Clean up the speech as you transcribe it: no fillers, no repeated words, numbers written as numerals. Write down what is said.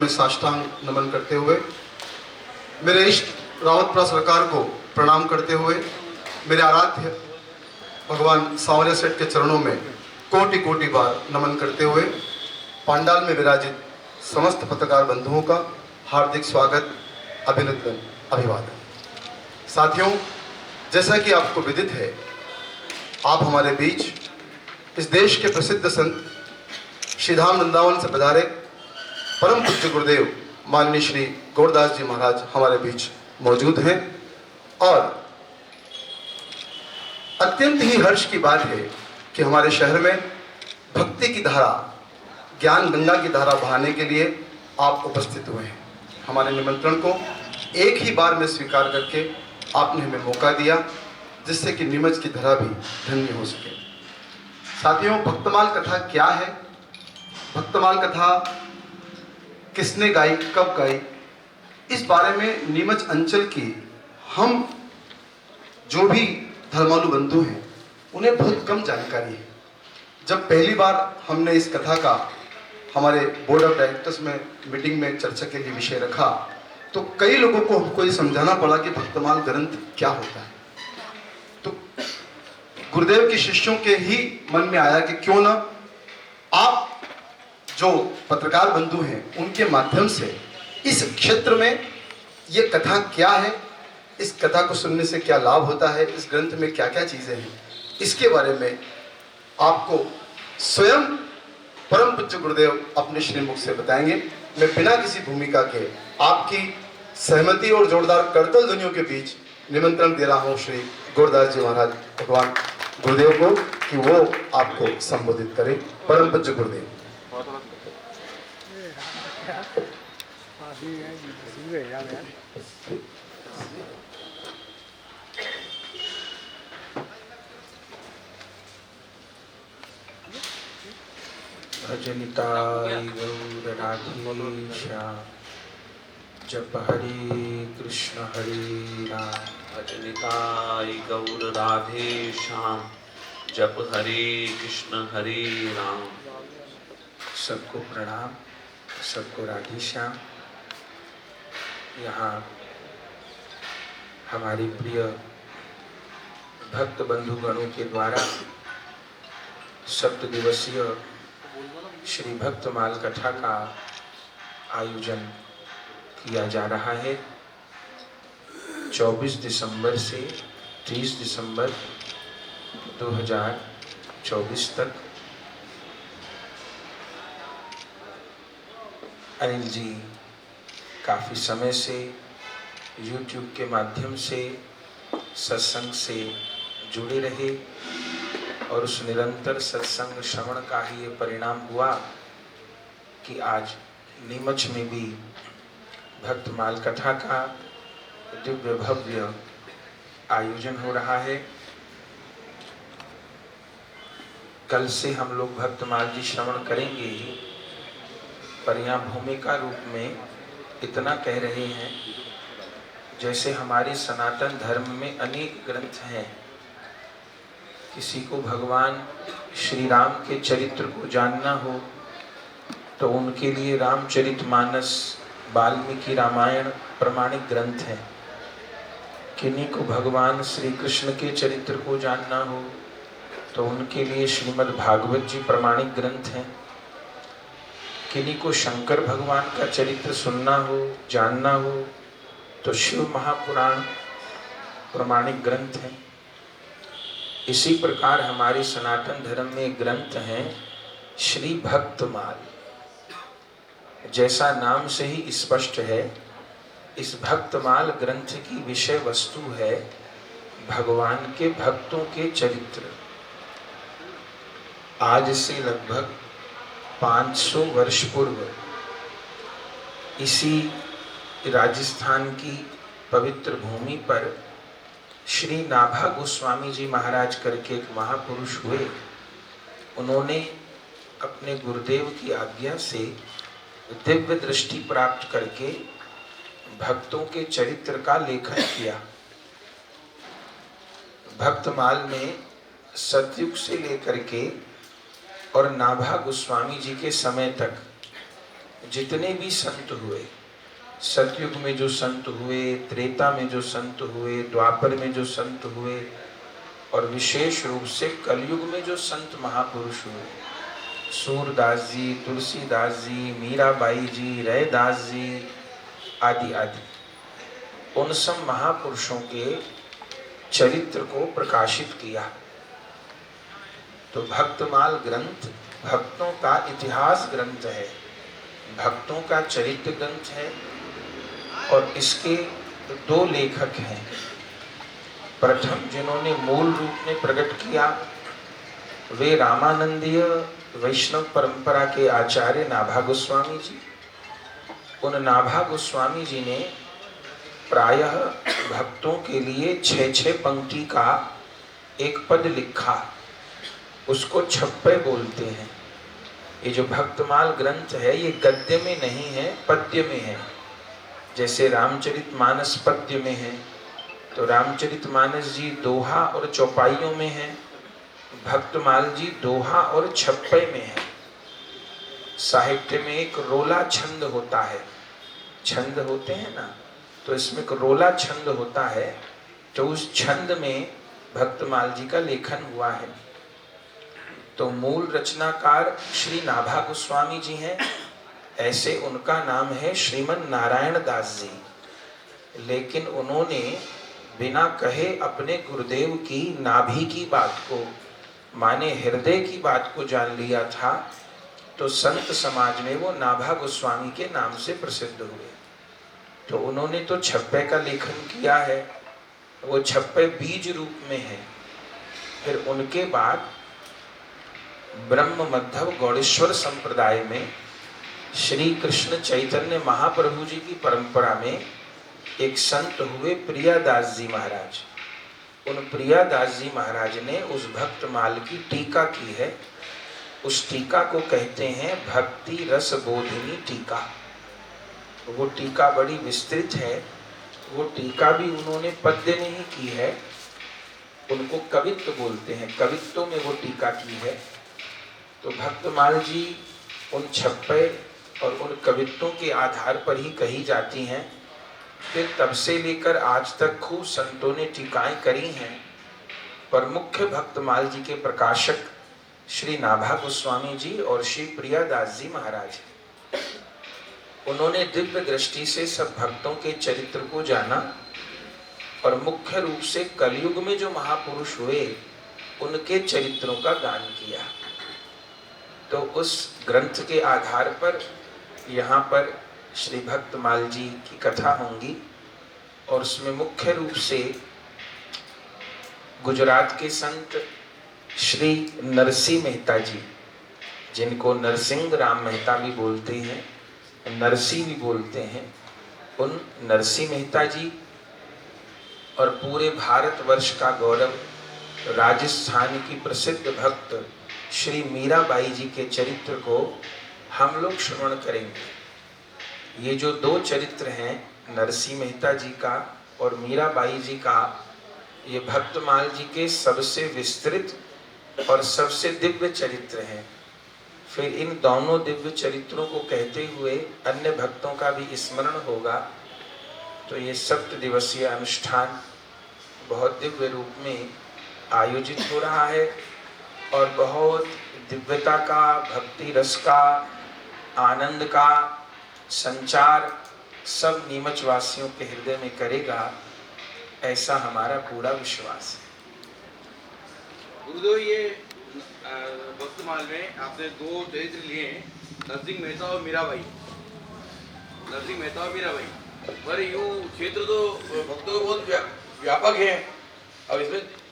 में साष्टांग नमन करते हुए, मेरे इष्ट रावतपुरा सरकार को प्रणाम करते हुए, मेरे आराध्य भगवान सांवरिया सेठ के चरणों में कोटि कोटि बार नमन करते हुए, पांडाल में विराजित समस्त पत्रकार बंधुओं का हार्दिक स्वागत, अभिनंदन, अभिवादन। साथियों, जैसा कि आपको विदित है, आप हमारे बीच इस देश के प्रसिद्ध संत श्री धाम वृंदावन से पधारे परम पूज्य गुरुदेव माननीय श्री गौरदास जी महाराज हमारे बीच मौजूद हैं। और अत्यंत ही हर्ष की बात है कि हमारे शहर में भक्ति की धारा, ज्ञान गंगा की धारा बहाने के लिए आप उपस्थित हुए हैं। हमारे निमंत्रण को एक ही बार में स्वीकार करके आपने हमें मौका दिया, जिससे कि नीमच की धरा भी धन्य हो सके। साथियों, भक्तमाल कथा क्या है, भक्तमाल कथा किसने गाई, कब गाई, इस बारे में नीमच अंचल की हम जो भी धर्मालु बंधु हैं उन्हें बहुत कम जानकारी है। जब पहली बार हमने इस कथा का हमारे बोर्ड ऑफ डायरेक्टर्स में मीटिंग में चर्चा के लिए विषय रखा, तो कई लोगों को हमको ये समझाना पड़ा कि भक्तमाल ग्रंथ क्या होता है। तो गुरुदेव के शिष्यों के ही मन में आया कि क्यों ना आप जो पत्रकार बंधु हैं उनके माध्यम से इस क्षेत्र में ये कथा क्या है, इस कथा को सुनने से क्या लाभ होता है, इस ग्रंथ में क्या क्या चीजें हैं, इसके बारे में आपको स्वयं परम पूज्य गुरुदेव अपने श्रीमुख से बताएंगे। मैं बिना किसी भूमिका के आपकी सहमति और जोरदार करतल ध्वनियों के बीच निमंत्रण दे रहा हूं श्री गौरदास जी महाराज भगवान गुरुदेव को कि वो आपको संबोधित करें। परम पूज्य गुरुदेव। भजनिताय गौर राधेशा, जप हरे कृष्ण हरे राम। भजनिताय गौर राधे श्याम, जप हरे कृष्ण हरे राम। सबको प्रणाम, सबको राधे श्याम। यहाँ हमारे प्रिय भक्त बंधुगणों के द्वारा 7 दिवसीय श्री भक्तमाल कथा का आयोजन किया जा रहा है। 24 दिसंबर से 30 दिसंबर 2024 तक। अनिल जी काफ़ी समय से YouTube के माध्यम से सत्संग से जुड़े रहे और उस निरंतर सत्संग श्रवण का ही ये परिणाम हुआ कि आज नीमच में भी भक्तमाल कथा का दिव्य भव्य आयोजन हो रहा है। कल से हम लोग भक्तमाल जी श्रवण करेंगे ही, पर यहाँ भूमिका रूप में इतना कह रहे हैं जैसे हमारे सनातन धर्म में अनेक ग्रंथ हैं। किसी को भगवान श्री राम के चरित्र को जानना हो तो उनके लिए रामचरितमानस, वाल्मीकि रामायण प्रमाणिक ग्रंथ है। किन्हीं को भगवान श्री कृष्ण के चरित्र को जानना हो तो उनके लिए श्रीमद् भागवत जी प्रमाणिक ग्रंथ हैं। किन्हीं को शंकर भगवान का चरित्र सुनना हो, जानना हो तो शिव महापुराण प्रमाणिक ग्रंथ हैं। इसी प्रकार हमारे सनातन धर्म में ग्रंथ हैं श्री भक्तमाल। जैसा नाम से ही स्पष्ट है, इस भक्तमाल ग्रंथ की विषय वस्तु है भगवान के भक्तों के चरित्र। आज से लगभग 500 वर्ष पूर्व इसी राजस्थान की पवित्र भूमि पर श्री नाभा गोस्वामी जी महाराज करके एक महापुरुष हुए। उन्होंने अपने गुरुदेव की आज्ञा से दिव्य दृष्टि प्राप्त करके भक्तों के चरित्र का लेखन किया। भक्तमाल में सतयुग से लेकर के और नाभा गोस्वामी जी के समय तक जितने भी संत हुए, सतयुग में जो संत हुए, त्रेता में जो संत हुए, द्वापर में जो संत हुए, और विशेष रूप से कलयुग में जो संत महापुरुष हुए, सूरदास जी, तुलसीदास जी, मीराबाई जी, रैदास जी आदि आदि, उन सब महापुरुषों के चरित्र को प्रकाशित किया। तो भक्तमाल ग्रंथ भक्तों का इतिहास ग्रंथ है, भक्तों का चरित्र ग्रंथ है, और इसके दो लेखक हैं। प्रथम जिन्होंने मूल रूप में प्रकट किया वे रामानंदीय वैष्णव परंपरा के आचार्य नाभा गोस्वामी जी। उन नाभा गोस्वामी जी ने प्रायः भक्तों के लिए 6-6 पंक्ति का एक पद लिखा, उसको छप्पे बोलते हैं। ये जो भक्तमाल ग्रंथ है ये गद्य में नहीं है, पद्य में है। जैसे रामचरितमानस पद्य में है, तो रामचरितमानस जी दोहा और चौपाइयों में है, भक्तमाल जी दोहा और छप्पे में है। साहित्य में एक रोला छंद होता है, छंद होते हैं ना, तो इसमें एक रोला छंद होता है, तो उस छंद में भक्तमाल जी का लेखन हुआ है। तो मूल रचनाकार श्री नाभा गोस्वामी जी हैं, ऐसे उनका नाम है श्रीमन नारायण दास जी। लेकिन उन्होंने बिना कहे अपने गुरुदेव की नाभि की बात को, माने हृदय की बात को जान लिया था, तो संत समाज में वो नाभा गोस्वामी के नाम से प्रसिद्ध हुए। तो उन्होंने तो छप्पे का लेखन किया है, वो छप्पे बीज रूप में है। फिर उनके बाद ब्रह्म मध्व गौड़ेश्वर संप्रदाय में श्री कृष्ण चैतन्य महाप्रभु जी की परंपरा में एक संत हुए प्रियादास जी महाराज। उन प्रियादास जी महाराज ने उस भक्तमाल की टीका की है। उस टीका को कहते हैं भक्ति रस बोधिनी टीका। वो टीका बड़ी विस्तृत है। वो टीका भी उन्होंने पद्य में ही की है, उनको कवित्व बोलते हैं, कवित्व में वो टीका की है। तो भक्तमाल जी उन छप्पे और उन कवित्वों के आधार पर ही कही जाती हैं। फिर तब से लेकर आज तक खूब संतों ने टीकाएं करी हैं, पर मुख्य भक्तमाल जी के प्रकाशक श्री नाभा गोस्वामी जी और श्री प्रियादास जी महाराज। उन्होंने दिव्य दृष्टि से सब भक्तों के चरित्र को जाना और मुख्य रूप से कलयुग में जो महापुरुष हुए उनके चरित्रों का गान किया। तो उस ग्रंथ के आधार पर यहाँ पर श्री भक्तमाल जी की कथा होंगी, और उसमें मुख्य रूप से गुजरात के संत श्री नरसिंह मेहता जी, जिनको नरसिंह राम मेहता भी बोलते हैं, नरसिंह भी बोलते हैं, उन नरसिंह मेहता जी और पूरे भारतवर्ष का गौरव राजस्थान की प्रसिद्ध भक्त श्री मीराबाई जी के चरित्र को हम लोग श्रवण करेंगे। ये जो दो चरित्र हैं, नरसिंह मेहता जी का और मीराबाई जी का, ये भक्तमाल जी के सबसे विस्तृत और सबसे दिव्य चरित्र हैं। फिर इन दोनों दिव्य चरित्रों को कहते हुए अन्य भक्तों का भी स्मरण होगा। तो ये 7 दिवसीय अनुष्ठान बहुत दिव्य रूप में आयोजित हो रहा है और बहुत दिव्यता का, भक्ति रस का, आनंद का संचार सब नीमच वासियों के हृदय में करेगा, ऐसा हमारा पूरा विश्वास है। गुरुदेव, ये भक्तमाल में आपने 2 चरित्र लिए हैं, नरसिंह मेहता और मीराबाई। नरसिंह मेहता और मीराबाई, पर यूँ क्षेत्र तो भक्तों के बहुत व्यापक है। अब इसमें